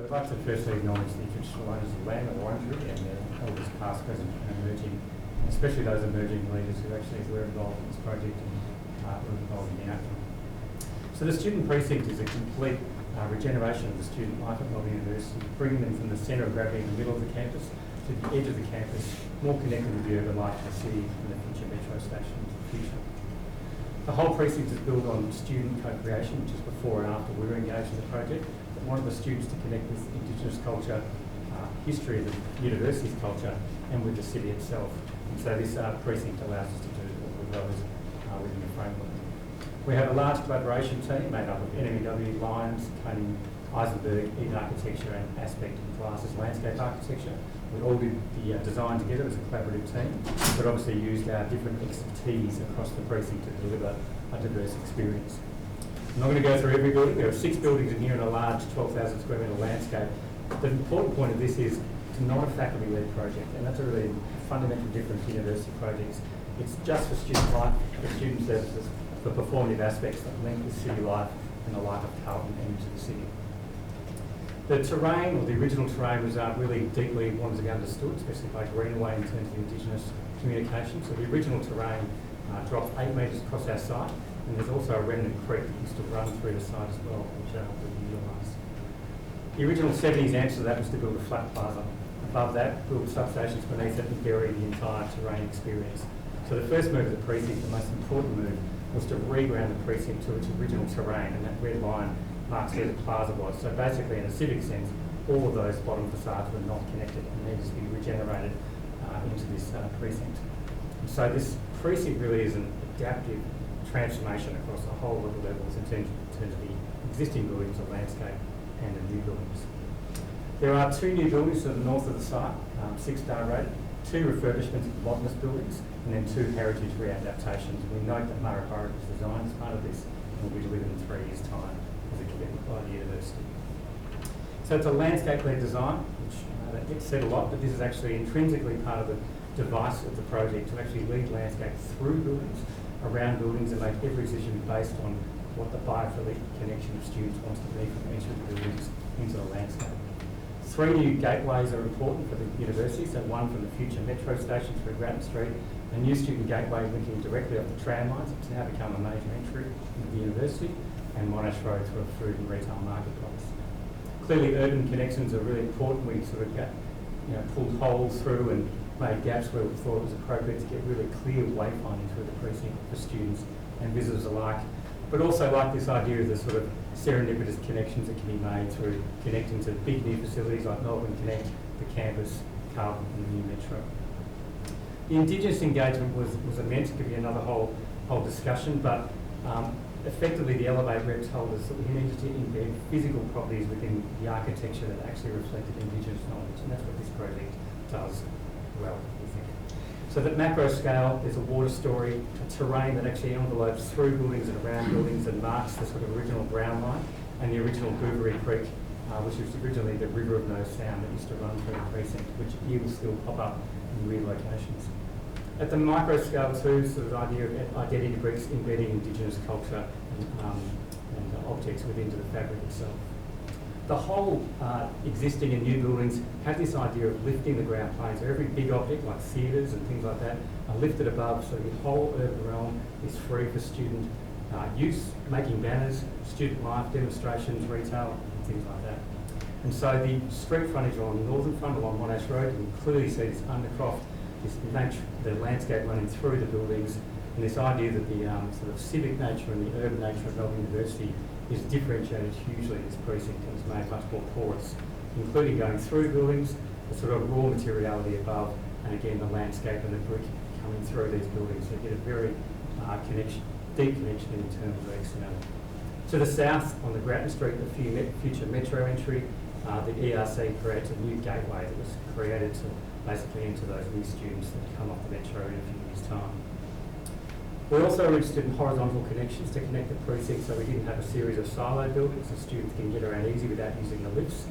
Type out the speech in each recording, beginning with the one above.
So I'd like to firstly acknowledge the traditional owners of the land, the Wurundjeri, and their elders past, present and emerging, especially those emerging leaders who actually were involved in this project and were involved in the outcome. So the student precinct is a complete regeneration of the student life at Melbourne University, bringing them from the centre of gravity in the middle of the campus to the edge of the campus, more connected with the urban life of the city and the future metro station into the future. The whole precinct is built on student co-creation, which is before and after we were engaged in the project. But wanted the students to connect with indigenous culture, history of the university's culture, and with the city itself. And so this precinct allows us to do all of those within the framework. We have a large collaboration team made up of NMBW, Lyons, Koning, Eizenberg, Archi-tects and Aspect and Glas's landscape architecture. We all did the design together as a collaborative team, but obviously used our different expertise across the precinct to deliver a diverse experience. I'm not going to go through every building. There are 6 buildings in here in a large 12,000 square metre landscape. The important point of this is it's not a faculty-led project, and that's a really fundamental difference to university projects. It's just for student life, for student services, for performative aspects that link with city life and the life of Carlton and into the city. The terrain, or the original terrain, was really deeply wanted to be understood, especially by Greenaway in terms of indigenous communication. So the original terrain drops 8 metres across our site, and there's also a remnant creek that used to run through the site as well, which we utilised. The original 70s answer to that was to build a flat plaza. Above that, build substations beneath it and bury the entire terrain experience. So the first move of the precinct, the most important move, was to reground the precinct to its original terrain, and that red line marks where the plaza was. So basically, in a civic sense, all of those bottom facades were not connected and needed to be regenerated into this precinct. So this precinct really is an adaptive transformation across a whole lot of levels in terms of the existing buildings, the landscape, and the new buildings. There are 2 new buildings to the north of the site, 6-star rated, 2 refurbishments of modernist buildings, and then 2 heritage readaptations. We note that Murray was designed as part of this and will be delivered in 3 years' time as a commitment by the university. So it's a landscape-led design, which that gets said a lot, but this is actually intrinsically part of the device of the project to actually lead landscape through buildings, around buildings, and make every decision based on what the biophilic connection of students wants to be from each of the buildings into the landscape. 3 new gateways are important for the university, so one from the future metro station through Grattan Street, a new student gateway linking directly off the tram lines. It's now become a major entry into the university, and Monash Road through a food and retail marketplace. Clearly, urban connections are really important. We sort of pulled holes through and made gaps where we thought it was appropriate to get really clear wayfinding through the precinct for students and visitors alike. But also like this idea of the sort of serendipitous connections that can be made through connecting to big new facilities like Melbourne Connect, the campus, Carlton and the new metro. The Indigenous engagement was immense. It could be another whole discussion, but effectively the Elevate rep told us that we needed to embed physical properties within the architecture that actually reflected Indigenous knowledge, and that's what this project does well, we think. So that macro scale, there's a water story, a terrain that actually envelopes through buildings and around buildings and marks the sort of original brown line, and the original Bouverie Creek, which was originally the river of no sound that used to run through the precinct, which here will still pop up in weird locations. At the micro scale too, sort of idea of identity bricks embedding Indigenous culture and objects within the fabric itself. The whole existing and new buildings have this idea of lifting the ground plane. So every big object, like theatres and things like that, are lifted above, so the whole urban realm is free for student use, making banners, student life, demonstrations, retail, and things like that. And so the street frontage on the northern front along Monash Road, you can clearly see this undercroft, this nature, the landscape running through the buildings, and this idea that the sort of civic nature and the urban nature of Melbourne University is differentiated hugely in this precinct and is made much more porous, including going through buildings, the sort of raw materiality above, and again the landscape and the brick coming through these buildings. So you get a very deep connection in terms of externality. To the south, on the Grattan Street, the future metro entry, the ERC creates a new gateway that was created to basically enter those new students that come off the metro in a few years' time. We're also interested in horizontal connections to connect the precinct, so we didn't have a series of silo buildings so students can get around easy without using the lifts.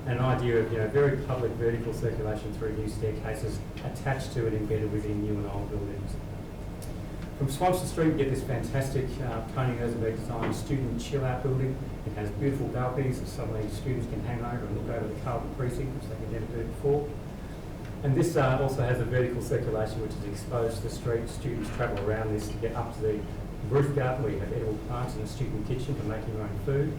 And an idea of very public vertical circulation through new staircases attached to and embedded within new and old buildings. From Swanston Street, you get this fantastic Koning Eizenberg design student chill-out building. It has beautiful balconies so students can hang over and look over the Carlton precinct, which they could never do before. And this also has a vertical circulation which is exposed to the street. Students travel around this to get up to the roof garden where you have edible plants and a student kitchen for making your own food.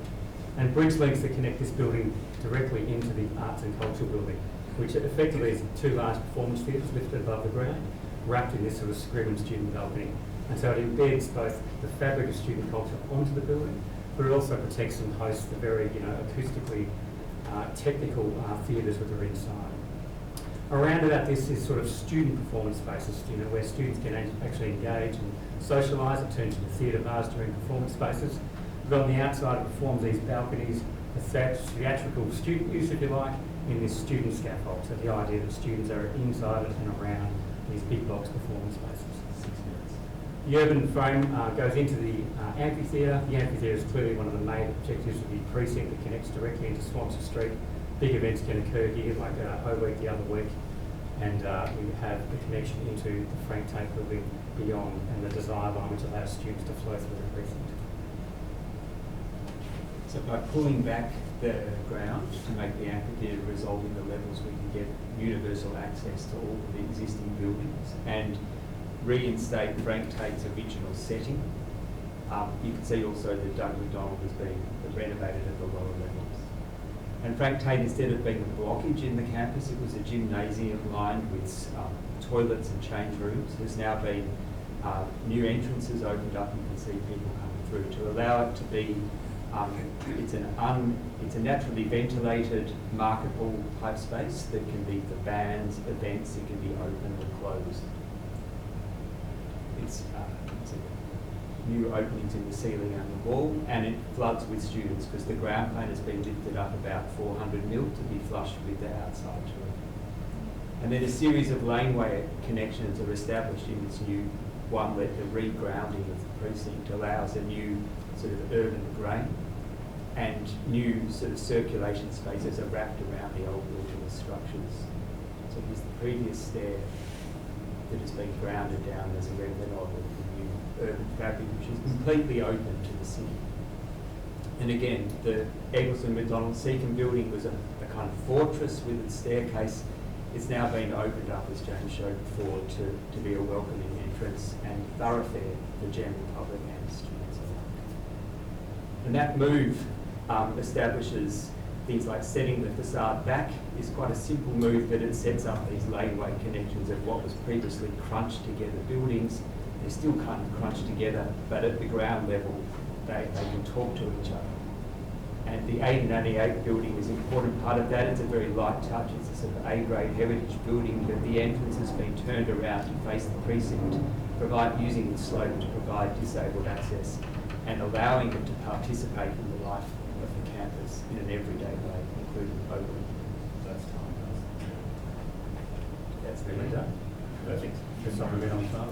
And bridge links that connect this building directly into the arts and cultural building, which effectively is two large performance theatres lifted above the ground, wrapped in this sort of scriven student balcony. And so it embeds both the fabric of student culture onto the building, but it also protects and hosts the very, acoustically technical theatres that are inside. Around about this is sort of student performance spaces, where students can actually engage and socialise. It turns into theatre bars during performance spaces. But on the outside, it forms these balconies for theatrical student use, if you like, in this student scaffold. So the idea that students are inside and around these big box performance spaces. The urban frame goes into the amphitheatre. The amphitheatre is clearly one of the main objectives of the precinct that connects directly into Swanston Street. Big events can occur here, like O Week the other week, and we have the connection into the Frank Tate building beyond, and the desire line which allows students to flow through the precinct. So by pulling back the ground to make the amphitheatre result in the levels, we can get universal access to all of the existing buildings and reinstate Frank Tate's original setting. You can see also that Doug McDonald has been renovated at the lower levels. And Frank Tate, instead of being a blockage in the campus, it was a gymnasium lined with toilets and change rooms. There's now been new entrances opened up. You can see people coming through to allow it to be. It's a naturally ventilated, marketable type space that can be for bands, events. It can be open or closed. It's new openings in the ceiling and the wall, and it floods with students because the ground plane has been lifted up about 400 mil to be flush with the outside to it. And then a series of laneway connections are established in this new one that the regrounding of the precinct allows a new sort of urban grain, and new sort of circulation spaces are wrapped around the old wilderness structures. So here's the previous stair that has been grounded down as a remnant of the new urban fabric, which is completely open to the city. And again, the Eggleston McDonald Seacombe building was a kind of fortress with its staircase. It's now been opened up, as James showed before, to be a welcoming entrance and thoroughfare for general public and students alike. And that move establishes things like setting the facade back is quite a simple move, but it sets up these laneway connections of what was previously crunched together buildings. They're still kind of crunched together, but at the ground level, they can talk to each other. And the 1898 building is an important part of that. It's a very light touch. It's a sort of A-grade heritage building, but the entrance has been turned around to face the precinct, using the slope to provide disabled access and allowing them to participate in the life of the campus in an everyday way, including open. That's time. That's the window. Perfect. Just something a bit on time.